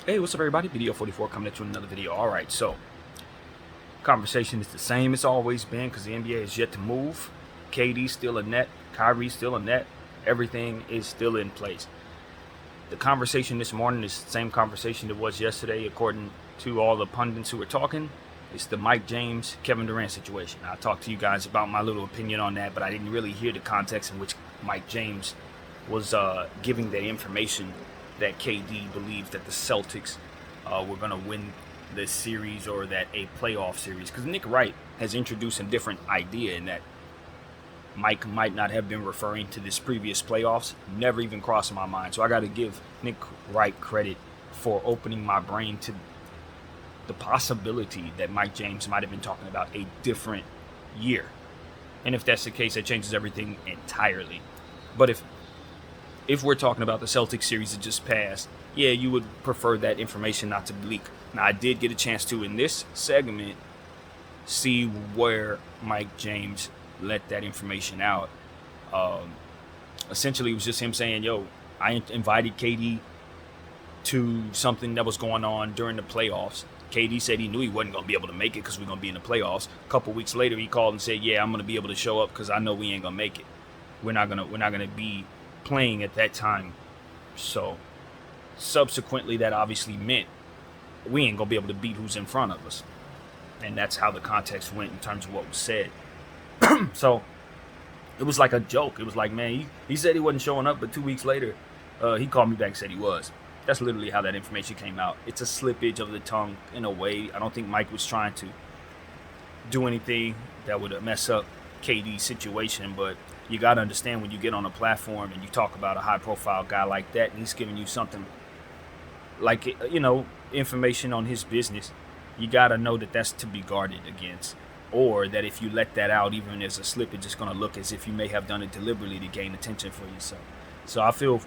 Hey, what's up, everybody? Video 44 coming at you with another video. All right, so conversation is the same it's always been because the NBA is yet to move. KD still a net, Kyrie still a net. Everything is still in place. The conversation this morning is the same conversation that was yesterday, according to all the pundits who were talking. It's the Mike James, Kevin Durant situation. I talked to you guys about my little opinion on that, but I didn't really hear the context in which Mike James was giving the information that KD believes that the Celtics were going to win this series or that a playoff series. Because Nick Wright has introduced a different idea in that Mike might not have been referring to this previous playoffs. Never even crossed my mind. So I got to give Nick Wright credit for opening my brain to the possibility that Mike James might have been talking about a different year. And if that's the case, that changes everything entirely. But if we're talking about the Celtics series that just passed, yeah, you would prefer that information not to leak. Now, I did get a chance to, in this segment, see where Mike James let that information out. Essentially, it was just him saying, yo, I invited KD to something that was going on during the playoffs. KD said he knew he wasn't going to be able to make it because we're going to be in the playoffs. A couple weeks later, he called and said, yeah, I'm going to be able to show up because I know we ain't going to make it. We're not going to be playing at that time. So subsequently, that obviously meant we ain't gonna be able to beat who's in front of us, and that's how the context went in terms of what was said. So it was like a joke. It was like, man, he said he wasn't showing up, but 2 weeks later he called me back and said he was. That's literally how that information came out. It's a slippage of the tongue in a way. I don't think Mike was trying to do anything that would mess up KD's situation, but you got to understand when you get on a platform and you talk about a high-profile guy like that, and he's giving you something like, you know, information on his business, you got to know that that's to be guarded against, or that if you let that out, even as a slippage, it's going to look as if you may have done it deliberately to gain attention for yourself. So I feel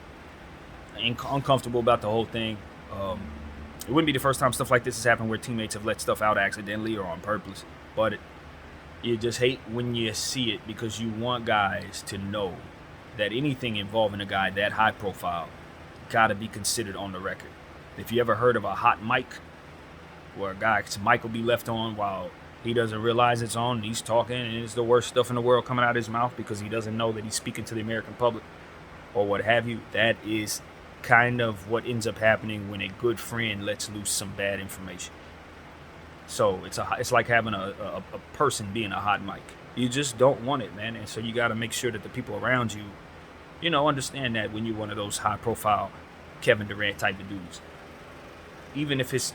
uncomfortable about the whole thing. It wouldn't be the first time stuff like this has happened where teammates have let stuff out accidentally or on purpose, but you just hate when you see it because you want guys to know that anything involving a guy that high profile got to be considered on the record. If you ever heard of a hot mic, where a guy's mic will be left on while he doesn't realize it's on, and he's talking, and it's the worst stuff in the world coming out of his mouth because he doesn't know that he's speaking to the American public or what have you, that is kind of what ends up happening when a good friend lets loose some bad information. So it's like having a person being a hot mic. You just don't want it, man. And so you got to make sure that the people around you, you know, understand that when you're one of those high-profile Kevin Durant type of dudes. Even if it's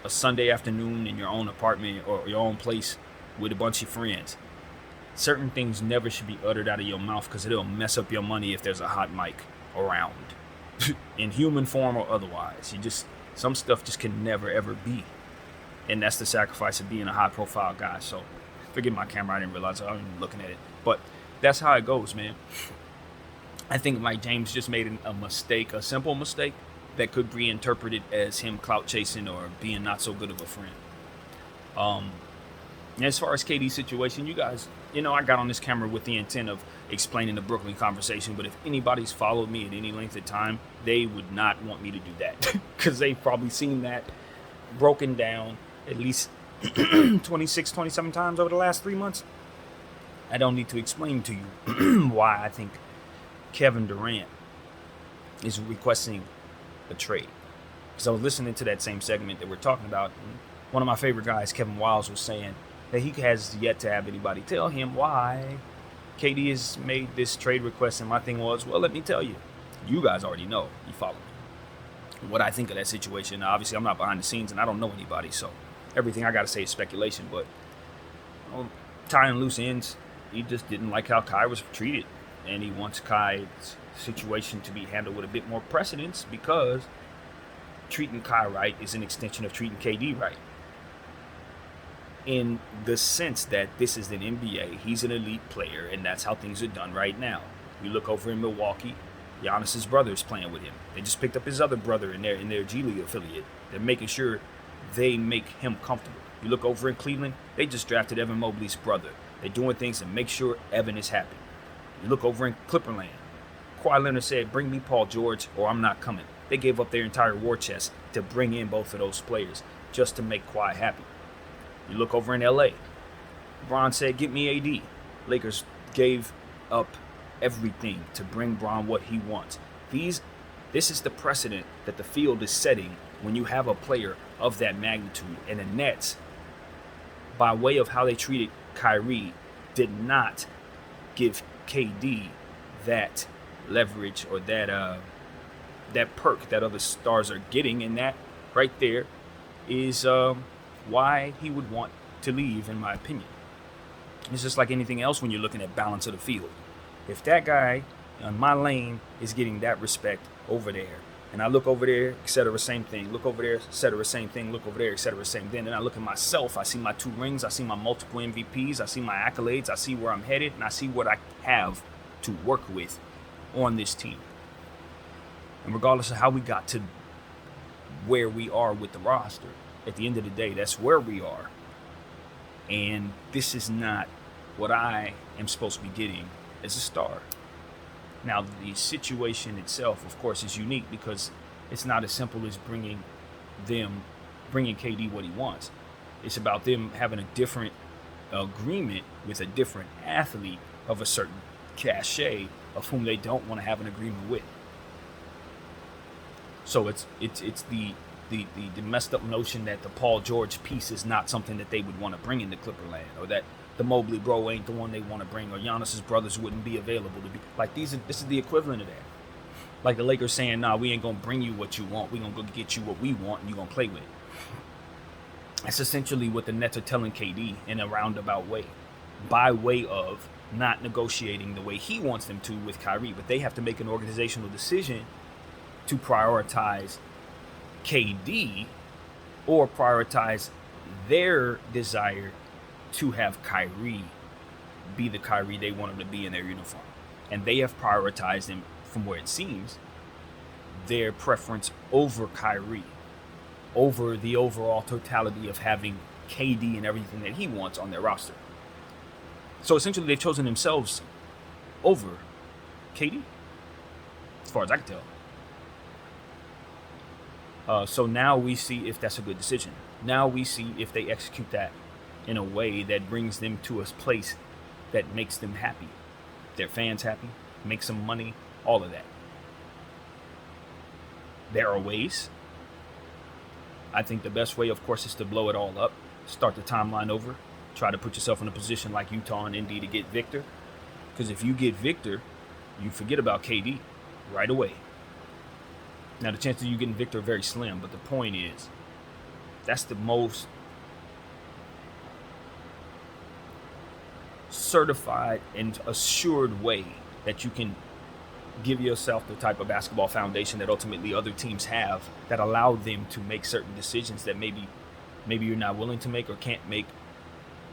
a Sunday afternoon in your own apartment or your own place with a bunch of friends, certain things never should be uttered out of your mouth because it'll mess up your money if there's a hot mic around, in human form or otherwise. Some stuff just can never, ever be. And that's the sacrifice of being a high-profile guy. So, forgive my camera. I didn't realize I was looking at it. But that's how it goes, man. I think Mike James just made a mistake, a simple mistake, that could be interpreted as him clout-chasing or being not so good of a friend. As far as KD's situation, you guys, you know, I got on this camera with the intent of explaining the Brooklyn conversation. But if anybody's followed me at any length of time, they would not want me to do that because they've probably seen that broken down at least 26, 27 times over the last 3 months. I don't need to explain to you why I think Kevin Durant is requesting a trade. Because I was listening to that same segment that we're talking about, and one of my favorite guys, Kevin Wiles, was saying that he has yet to have anybody tell him why KD has made this trade request. And my thing was, well, let me tell you. You guys already know. You follow me. What I think of that situation. Now, obviously, I'm not behind the scenes, and I don't know anybody, so everything I got to say is speculation. But tying loose ends, he just didn't like how Kai was treated, and he wants Kai's situation to be handled with a bit more precedence because treating Kai right is an extension of treating KD right. In the sense that this is an NBA, he's an elite player, and that's how things are done right now. You look over in Milwaukee, Giannis's brother is playing with him. They just picked up his other brother in their G League affiliate. They're making sure they make him comfortable. You look over in Cleveland, they just drafted Evan Mobley's brother. They're doing things to make sure Evan is happy. You look over in Clipperland, Kawhi Leonard said, bring me Paul George or I'm not coming. They gave up their entire war chest to bring in both of those players just to make Kawhi happy. You look over in LA. LeBron said, "Get me AD." Lakers gave up everything to bring Bron what he wants. This is the precedent that the field is setting when you have a player of that magnitude. And the Nets, by way of how they treated Kyrie, did not give KD that leverage or that perk that other stars are getting, and that right there is why he would want to leave, in my opinion. It's just like anything else when you're looking at balance of the field. If that guy on my lane is getting that respect over there, and I look over there, etc., same thing. Look over there, etc., same thing. Look over there, etc., same thing. Then I look at myself. I see my 2 rings. I see my multiple MVPs. I see my accolades. I see where I'm headed, and I see what I have to work with on this team. And regardless of how we got to where we are with the roster, at the end of the day, that's where we are. And this is not what I am supposed to be getting as a star. Now, the situation itself, of course, is unique because it's not as simple as bringing KD what he wants. It's about them having a different agreement with a different athlete of a certain cachet of whom they don't want to have an agreement with. So it's the messed up notion that the Paul George piece is not something that they would want to bring into Clipperland, or that the Mobley bro ain't the one they want to bring, or Giannis's brothers wouldn't be available to be. Like, this is the equivalent of that. Like the Lakers saying, "Nah, we ain't gonna bring you what you want. We gonna go get you what we want, and you gonna play with it." That's essentially what the Nets are telling KD in a roundabout way, by way of not negotiating the way he wants them to with Kyrie. But they have to make an organizational decision to prioritize KD or prioritize their desire to have Kyrie be the Kyrie they want him to be in their uniform. And they have prioritized him, from where it seems, their preference over Kyrie, over the overall totality of having KD and everything that he wants on their roster. So essentially they've chosen themselves over KD, as far as I can tell. So now we see if that's a good decision. Now we see if they execute that in a way that brings them to a place that makes them happy, their fans happy, makes them money, all of that. There are ways. I think the best way, of course, is to blow it all up, start the timeline over, try to put yourself in a position like Utah and Indy to get Victor. Because if you get Victor, you forget about KD right away. Now, the chances of you getting Victor are very slim, but the point is, that's the most certified and assured way that you can give yourself the type of basketball foundation that ultimately other teams have, that allow them to make certain decisions that maybe you're not willing to make, or can't make,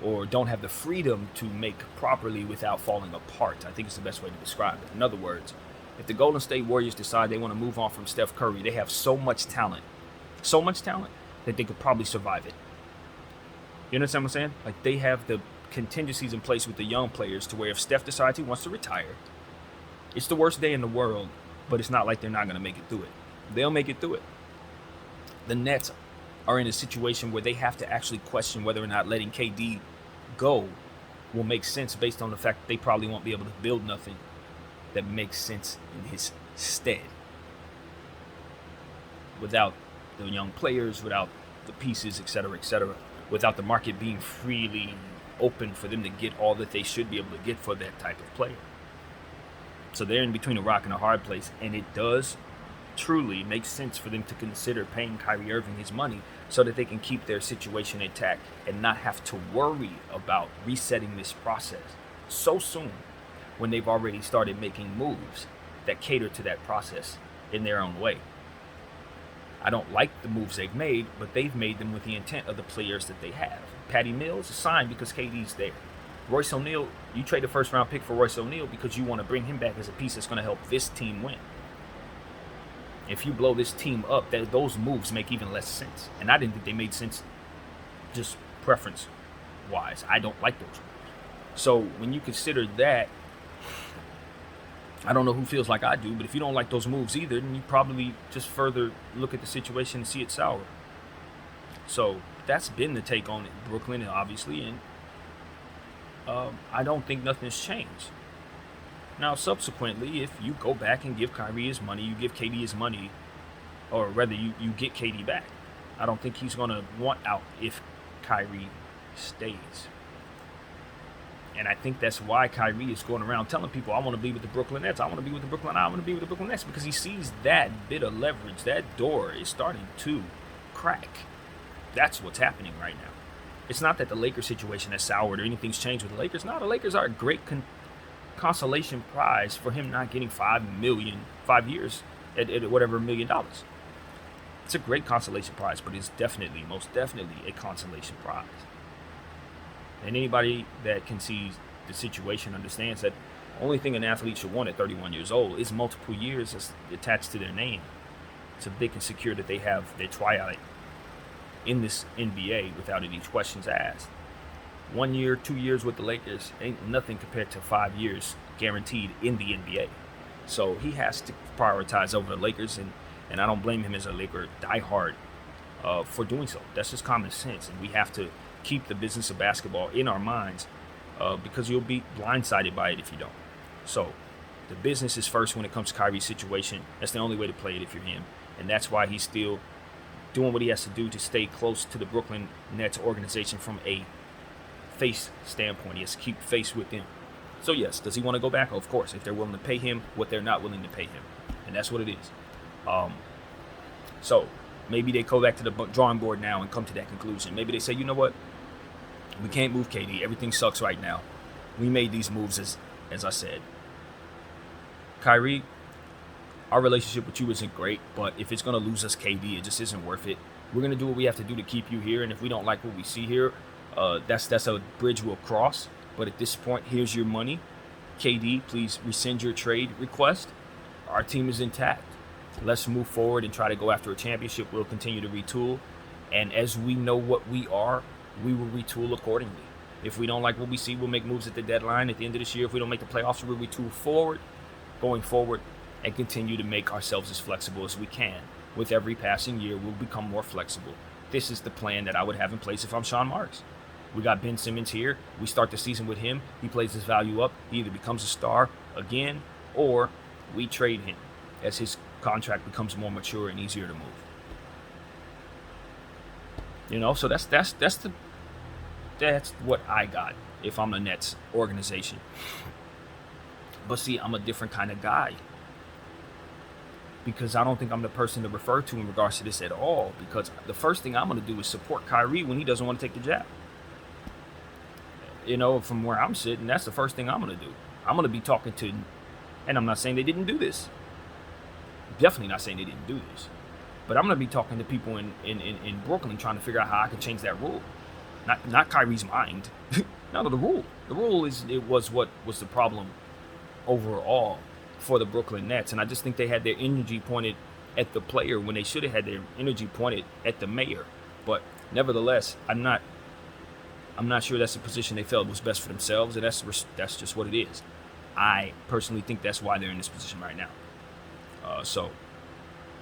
or don't have the freedom to make properly without falling apart. I think it's the best way to describe it. In other words, if the Golden State Warriors decide they want to move on from Steph Curry, they have so much talent that they could probably survive it. You understand what I'm saying? Like, they have the contingencies in place with the young players to where if Steph decides he wants to retire, it's the worst day in the world, but it's not like they're not going to make it through it. They'll make it through it. The Nets are in a situation where they have to actually question whether or not letting KD go will make sense, based on the fact that they probably won't be able to build nothing that makes sense in his stead. Without the young players, without the pieces, etc., without the market being freely open for them to get all that they should be able to get for that type of player. So they're in between a rock and a hard place, and it does truly make sense for them to consider paying Kyrie Irving his money so that they can keep their situation intact and not have to worry about resetting this process so soon, when they've already started making moves that cater to that process in their own way. I don't like the moves they've made, but they've made them with the intent of the players that they have. Patty Mills is signed because KD's there. Royce O'Neal, you trade a first-round pick for Royce O'Neal because you want to bring him back as a piece that's going to help this team win. If you blow this team up, those moves make even less sense. And I didn't think they made sense just preference-wise. I don't like those moves. So when you consider that, I don't know who feels like I do, but if you don't like those moves either, then you probably just further look at the situation and see it sour. So that's been the take on it, Brooklyn, obviously, and I don't think nothing's changed. Now, subsequently, if you go back and give Kyrie his money, you give KD his money, or rather, you get KD back. I don't think he's going to want out if Kyrie stays. And I think that's why Kyrie is going around telling people, I want to be with the Brooklyn Nets. I want to be with the Brooklyn. I want to be with the Brooklyn Nets, because he sees that bit of leverage. That door is starting to crack. That's what's happening right now. It's not that the Lakers situation has soured or anything's changed with the Lakers. No, the Lakers are a great consolation prize for him not getting $5 years at whatever $1 million. It's a great consolation prize, but it's definitely, most definitely a consolation prize. And anybody that can see the situation understands that the only thing an athlete should want at 31 years old is multiple years attached to their name, so they can secure that they have their tryout in this NBA without any questions asked. 1 year, 2 years with the Lakers ain't nothing compared to 5 years guaranteed in the NBA. So he has to prioritize over the Lakers, and I don't blame him as a Laker diehard for doing so. That's just common sense, and we have to keep the business of basketball in our minds because you'll be blindsided by it if you don't. So the business is first when it comes to Kyrie's situation. That's the only way to play it if you're him, and that's why he's still doing what he has to do to stay close to the Brooklyn Nets organization from a face standpoint. He has to keep face with them. So yes, does he want to go back? Of course, if they're willing to pay him what they're not willing to pay him, and that's what it is. So maybe they go back to the drawing board now and come to that conclusion. Maybe they say, you know what, we can't move KD. Everything sucks right now. We made these moves as I said. Kyrie, our relationship with you isn't great, but if it's going to lose us KD, it just isn't worth it. We're going to do what we have to do to keep you here, and if we don't like what we see here, that's a bridge we'll cross. But at this point, here's your money. KD, please rescind your trade request. Our team is intact. Let's move forward and try to go after a championship. We'll continue to retool, and as we know what we are, we will retool accordingly. If we don't like what we see, we'll make moves at the deadline at the end of this year. If we don't make the playoffs, we'll retool going forward, and continue to make ourselves as flexible as we can. With every passing year, we'll become more flexible. This is the plan that I would have in place if I'm Sean Marks. We got Ben Simmons here. We start the season with him. He plays his value up. He either becomes a star again, or we trade him as his contract becomes more mature and easier to move. You know, so that's what I got if I'm the Nets organization. But see, I'm a different kind of guy, because I don't think I'm the person to refer to in regards to this at all, because the first thing I'm going to do is support Kyrie when he doesn't want to take the jab. You know, from where I'm sitting, that's the first thing I'm going to do. I'm going to be talking to, and I'm not saying they didn't do this. Definitely not saying they didn't do this. But I'm going to be talking to people in Brooklyn trying to figure out how I can change that rule. Not Kyrie's mind. No, the rule. The rule was what was the problem overall for the Brooklyn Nets. And I just think they had their energy pointed at the player when they should have had their energy pointed at the mayor. But nevertheless, I'm not sure that's the position they felt was best for themselves, and that's just what it is. I personally think that's why they're in this position right now. So,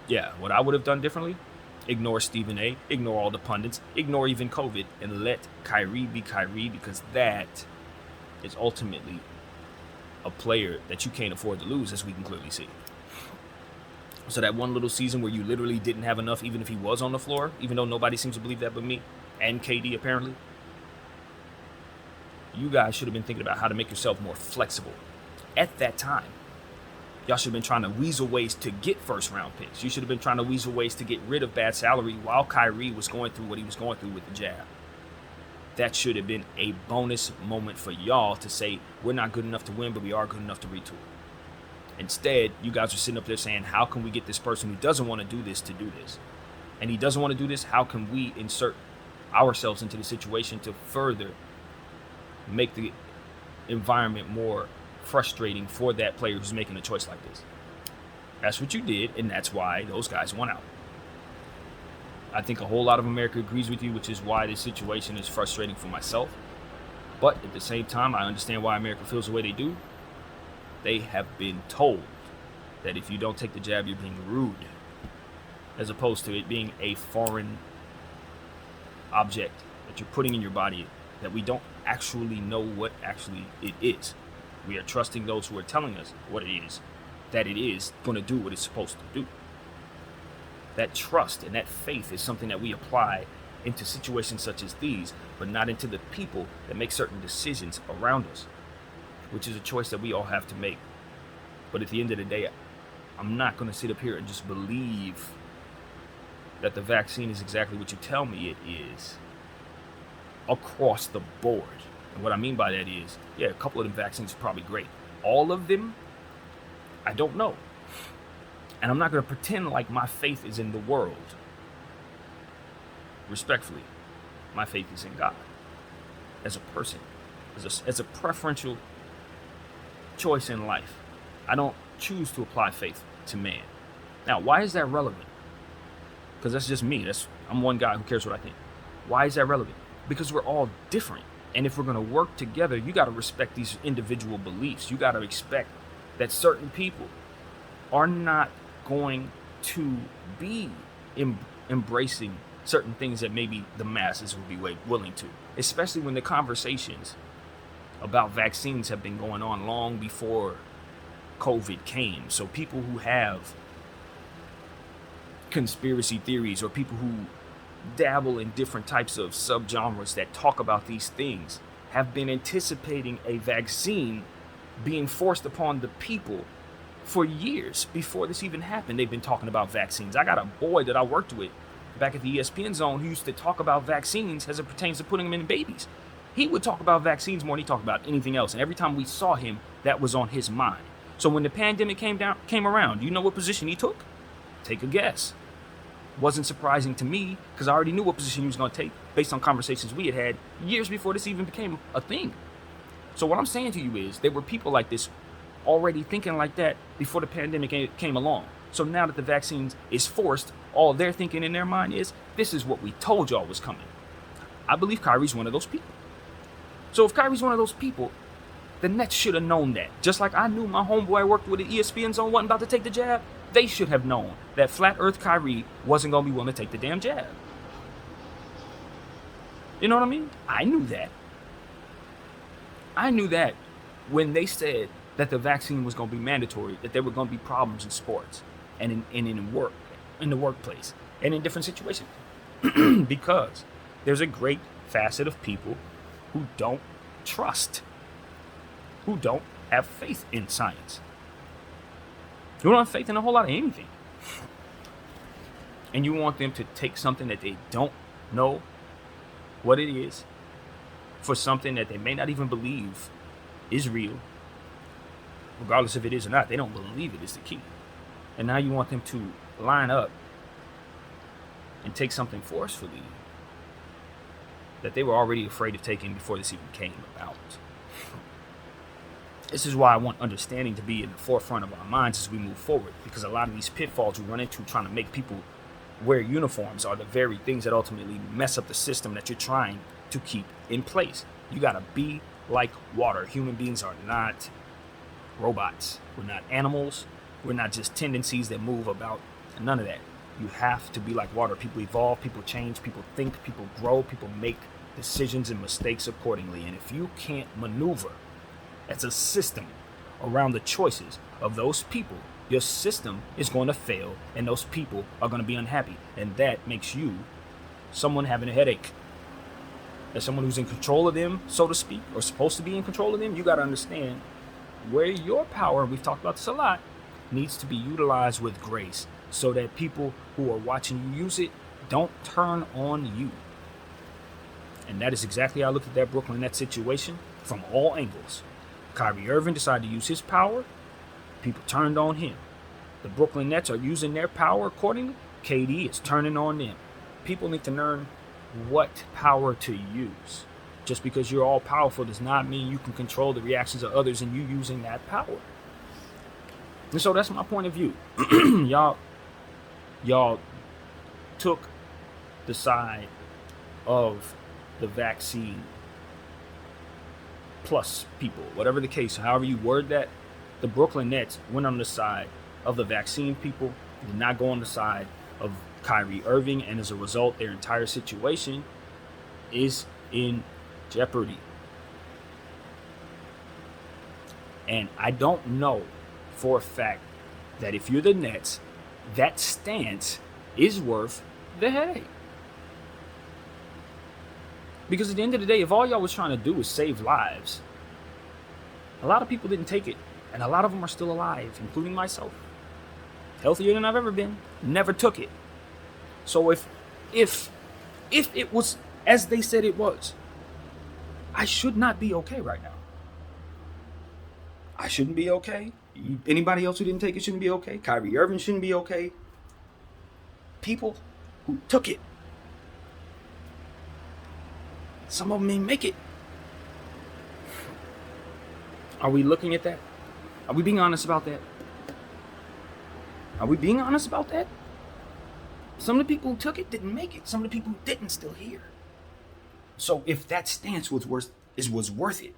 yeah, what I would have done differently, ignore Stephen A., ignore all the pundits, ignore even COVID, and let Kyrie be Kyrie, because that is ultimately a player that you can't afford to lose, as we can clearly see. So that one little season where you literally didn't have enough, even if he was on the floor, even though nobody seems to believe that but me and KD apparently, you guys should have been thinking about how to make yourself more flexible. At that time, y'all should have been trying to weasel ways to get first-round picks. You should have been trying to weasel ways to get rid of bad salary while Kyrie was going through what he was going through with the jab. That should have been a bonus moment for y'all to say, we're not good enough to win, but we are good enough to retool. Instead, you guys are sitting up there saying, how can we get this person who doesn't want to do this to do this? And he doesn't want to do this, how can we insert ourselves into the situation to further make the environment more frustrating for that player who's making a choice like this? That's what you did, and that's why those guys won out. I think a whole lot of America agrees with you, which is why this situation is frustrating for myself. But at the same time, I understand why America feels the way they do. they have been told that if you don't take the jab, you're being rude, as opposed to it being a foreign object that you're putting in your body that we don't actually know what actually it is. We are trusting those who are telling us what it is, that it is going to do what it's supposed to do. That trust and that faith is something that we apply into situations such as these, but not into the people that make certain decisions around us, which is a choice that we all have to make. But at the end of the day, I'm not going to sit up here and just believe that the vaccine is exactly what you tell me it is across the board. And what I mean by that is, yeah, a couple of the vaccines are probably great. All of them, I don't know. And I'm not going to pretend like my faith is in the world. Respectfully, my faith is in God. As a person, as a preferential choice in life, I don't choose to apply faith to man. Now, why is that relevant? Because that's just me. I'm one guy who cares what I think. Why is that relevant? Because we're all different. And if we're going to work together, you got to respect these individual beliefs. You got to expect that certain people are not going to be embracing certain things that maybe the masses would be willing to, especially when the conversations about vaccines have been going on long before COVID came. So people who have conspiracy theories or people who dabble in different types of subgenres that talk about these things have been anticipating a vaccine being forced upon the people for years before this even happened. They've been talking about vaccines. I got a boy that I worked with back at the ESPN zone who used to talk about vaccines as it pertains to putting them in babies. He would talk about vaccines more than he talked about anything else. And every time we saw him, that was on his mind. So when the pandemic came around, you know what position he took? Take a guess. Wasn't surprising to me because I already knew what position he was going to take based on conversations we had years before this even became a thing. So what I'm saying to you is there were people like this already thinking like that before the pandemic came along. So now that the vaccine is forced, all they're thinking in their mind is, this is what we told y'all was coming. I believe Kyrie's one of those people. So if Kyrie's one of those people, the Nets should have known that. Just like I knew my homeboy I worked with at ESPN zone wasn't about to take the jab, they should have known that Flat Earth Kyrie wasn't going to be willing to take the damn jab. You know what I mean? I knew that. I knew that when they said that the vaccine was going to be mandatory, that there were going to be problems in sports and in the workplace and in different situations. Because there's a great facet of people who don't trust, who don't have faith in science, who don't have faith in a whole lot of anything. And you want them to take something that they don't know what it is for something that they may not even believe is real. Regardless if it is or not, they don't believe it is the key. And now you want them to line up and take something forcefully that they were already afraid of taking before this even came about. This is why I want understanding to be in the forefront of our minds as we move forward, because a lot of these pitfalls we run into trying to make people wear uniforms are the very things that ultimately mess up the system that you're trying to keep in place. You got to be like water. Human beings are not robots. We're not animals. We're not just tendencies that move about. None of that. You have to be like water. People evolve, people change, people think, people grow, people make decisions and mistakes accordingly. And if you can't maneuver as a system around the choices of those people, your system is going to fail and those people are going to be unhappy. And that makes you someone having a headache. As someone who's in control of them, so to speak, or supposed to be in control of them, you got to understand where your power, and we've talked about this a lot, needs to be utilized with grace so that people who are watching you use it don't turn on you. And that is exactly how I looked at that Brooklyn Nets situation from all angles. Kyrie Irving decided to use his power. People turned on him. The Brooklyn Nets are using their power accordingly. KD is turning on them. People need to learn what power to use. Just because you're all powerful does not mean you can control the reactions of others and you using that power. And so that's my point of view. Y'all took the side of the vaccine plus people, whatever the case, however you word that. The Brooklyn Nets went on the side of the vaccine people, did not go on the side of Kyrie Irving, and as a result, their entire situation is in jeopardy. And I don't know for a fact that if you're the Nets, that stance is worth the headache. Because at the end of the day, if all y'all was trying to do was save lives, a lot of people didn't take it. And a lot of them are still alive, including myself. Healthier than I've ever been. Never took it. So if it was as they said it was, I should not be okay right now. I shouldn't be okay. Anybody else who didn't take it shouldn't be okay. Kyrie Irving shouldn't be okay. People who took it, some of them didn't make it. Are we looking at that? Are we being honest about that? Are we being honest about that? Some of the people who took it didn't make it. Some of the people who didn't still here. So if that stance was worth it,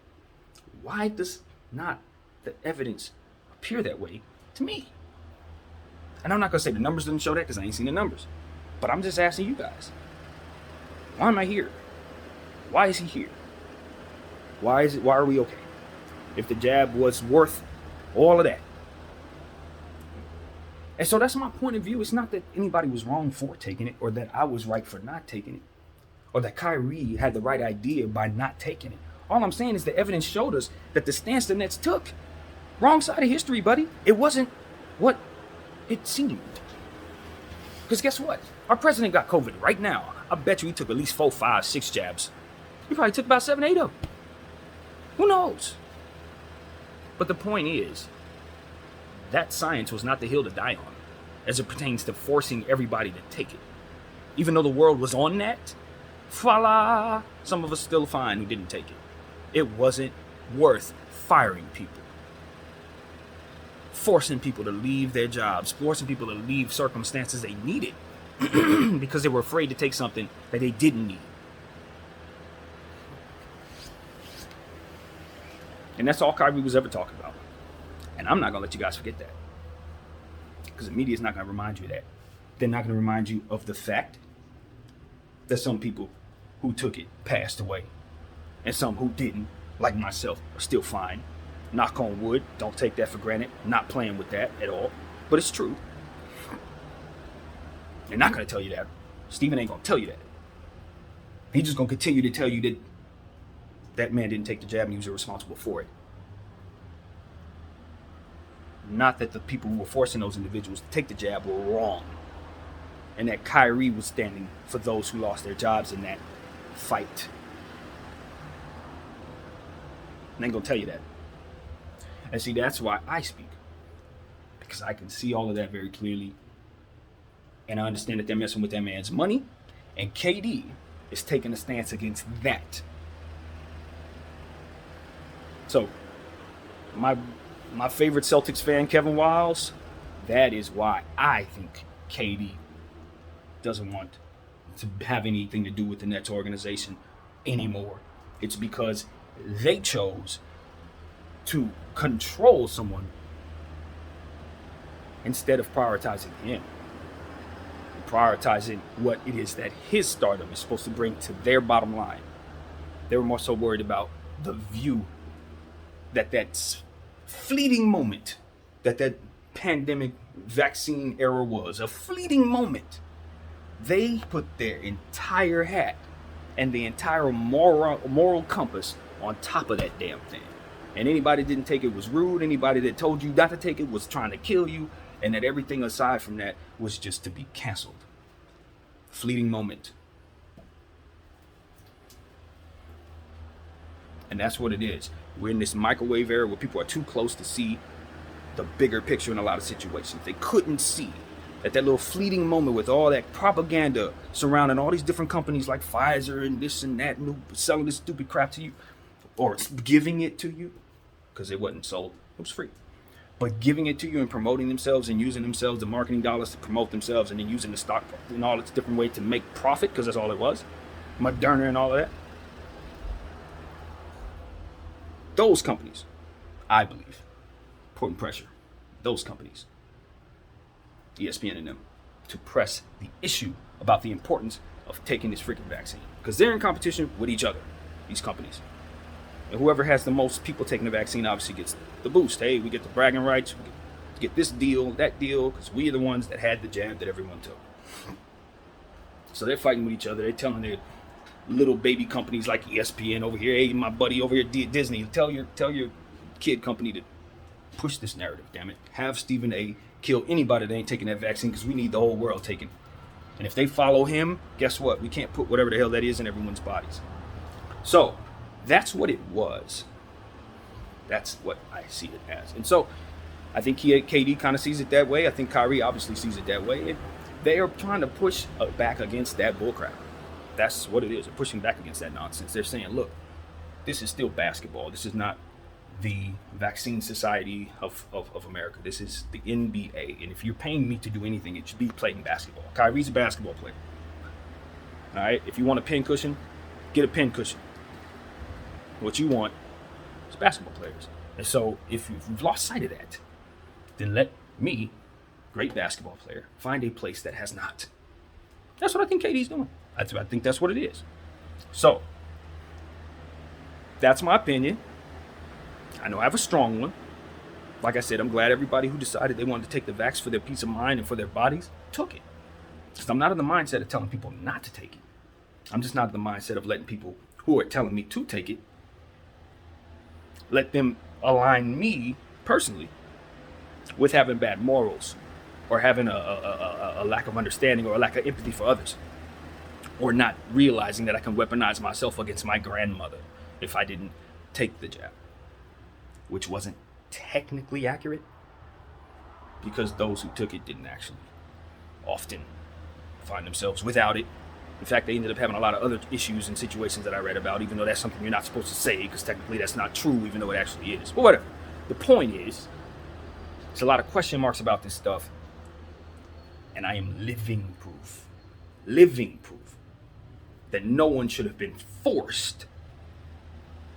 why does not the evidence appear that way to me? And I'm not gonna say the numbers didn't show that because I ain't seen the numbers. But I'm just asking you guys. Why am I here? Why is he here? Why are we okay? If the jab was worth all of that. And so that's my point of view. It's not that anybody was wrong for taking it, or that I was right for not taking it, or that Kyrie had the right idea by not taking it. All I'm saying is the evidence showed us that the stance the Nets took, wrong side of history, buddy. It wasn't what it seemed. Because guess what? Our president got COVID right now. I bet you he took at least 4, 5, 6 jabs. He probably took about 7, 8 of them. Who knows? But the point is, that science was not the hill to die on as it pertains to forcing everybody to take it. Even though the world was on that, voila, some of us still fine who didn't take it. It wasn't worth firing people, forcing people to leave their jobs, forcing people to leave circumstances they needed because they were afraid to take something that they didn't need. And that's all Kyrie was ever talking about. And I'm not going to let you guys forget that. Because the media is not going to remind you of that. They're not going to remind you of the fact that some people who took it passed away. And some who didn't, like myself, are still fine. Knock on wood. Don't take that for granted. Not playing with that at all. But it's true. They're not going to tell you that. Steven ain't going to tell you that. He's just going to continue to tell you that that man didn't take the jab and he was irresponsible for it. Not that the people who were forcing those individuals to take the jab were wrong. And that Kyrie was standing for those who lost their jobs in that fight. I ain't gonna tell you that. And see, that's why I speak. Because I can see all of that very clearly. And I understand that they're messing with that man's money. And KD is taking a stance against that. So, my favorite Celtics fan, Kevin Wiles, that is why I think KD doesn't want to have anything to do with the Nets organization anymore. It's because they chose to control someone instead of prioritizing him. Prioritizing what it is that his stardom is supposed to bring to their bottom line. They were more so worried about the view that fleeting moment that pandemic vaccine era was. A fleeting moment. They put their entire hat and the entire moral compass on top of that damn thing. And anybody that didn't take it was rude. Anybody that told you not to take it was trying to kill you. And that everything aside from that was just to be canceled. Fleeting moment. And that's what it is. We're in this microwave era where people are too close to see the bigger picture in a lot of situations. They couldn't see that little fleeting moment with all that propaganda surrounding all these different companies like Pfizer and this and that, and selling this stupid crap to you, or giving it to you, because it wasn't sold, it was free. But giving it to you and promoting themselves and using themselves, the marketing dollars to promote themselves, and then using the stock in all its different ways to make profit, because that's all it was. Moderna and all of that. Those companies, I believe, putting pressure, those companies, ESPN and them, to press the issue about the importance of taking this freaking vaccine. Because they're in competition with each other, these companies. And whoever has the most people taking the vaccine obviously gets the boost. Hey, we get the bragging rights, we get this deal, that deal, because we are the ones that had the jab that everyone took. So they're fighting with each other. They're telling their little baby companies like ESPN over here, hey, my buddy over here, Disney, tell your kid company to push this narrative, damn it. Have Stephen A. kill anybody that ain't taking that vaccine, because we need the whole world taking it. And if they follow him, guess what? We can't put whatever the hell that is in everyone's bodies. So that's what it was. That's what I see it as. And so I think KD kind of sees it that way. I think Kyrie obviously sees it that way. And they are trying to push back against that bullcrap. That's what it is. They're pushing back against that nonsense. They're saying, look, this is still basketball. This is not the vaccine society of America. This is the NBA. And if you're paying me to do anything, it should be playing basketball. Kyrie's a basketball player. All right? If you want a pin cushion, get a pin cushion. What you want is basketball players. And so if you've lost sight of that, then let me, great basketball player, find a place that has not. That's what I think KD's doing. I think that's what it is. So that's my opinion. I know I have a strong one. Like I said, I'm glad everybody who decided they wanted to take the vax for their peace of mind and for their bodies took it. Because I'm not in the mindset of telling people not to take it. I'm just not in the mindset of letting people who are telling me to take it, let them align me personally with having bad morals or having a lack of understanding or a lack of empathy for others, or not realizing that I can weaponize myself against my grandmother if I didn't take the jab, which wasn't technically accurate because those who took it didn't actually often find themselves without it. In fact, they ended up having a lot of other issues and situations that I read about, even though that's something you're not supposed to say, because technically that's not true, even though it actually is. But whatever. The point is, there's a lot of question marks about this stuff, and I am living proof that no one should have been forced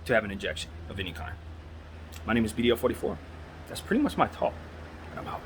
to have an injection of any kind. My name is BDL44. That's pretty much my talk, and I'm out.